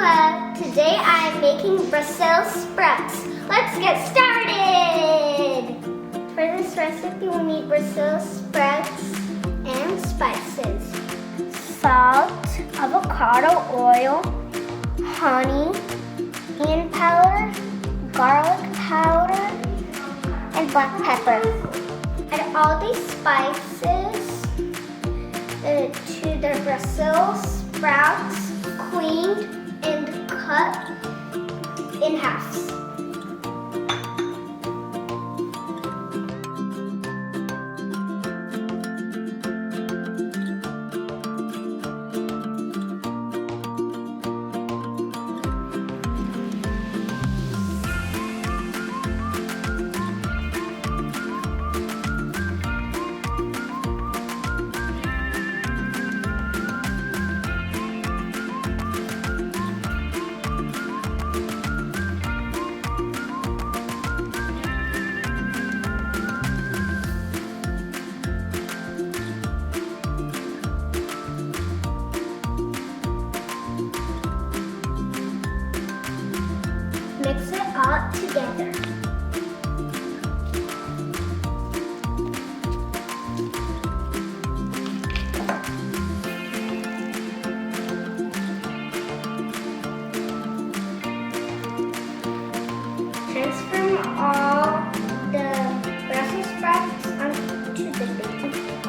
Today I'm making Brussels sprouts. Let's get started! For this recipe we need Brussels sprouts and spices. Salt, avocado oil, honey, onion powder, garlic powder, and black pepper. Add all these spices to the Brussels sprouts, cleaned and cut in halves. Mix it all together. Transfer all the Brussels sprouts onto the baking pan.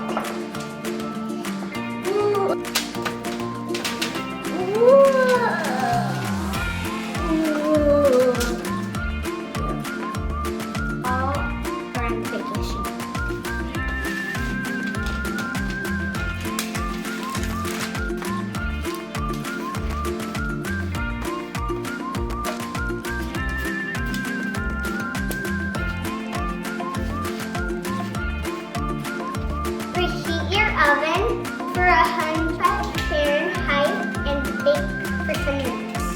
Preheat your oven for 100 Fahrenheit and bake for 10 minutes.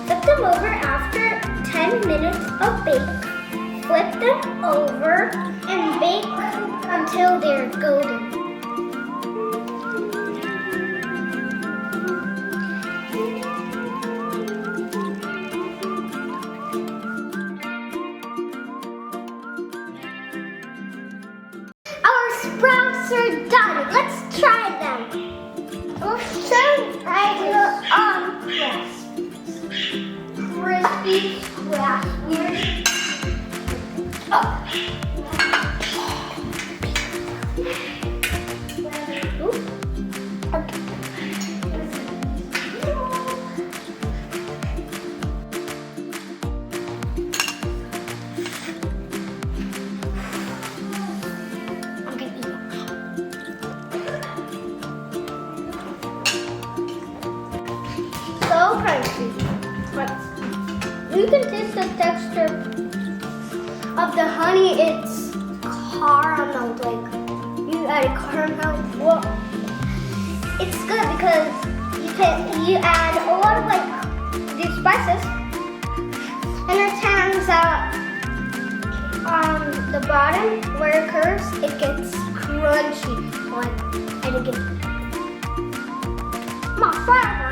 Flip them over after 10 minutes of bake. Flip them over and bake until they're golden. Our sprouts are done. Let's try them. Crispy scratchers. So crunchy. You can taste the texture of the honey. It's caramel, like you add caramel. Well, it's good because you add a lot of like these spices, and it turns out on the bottom where it curves, it gets crunchy. And it gets my fire.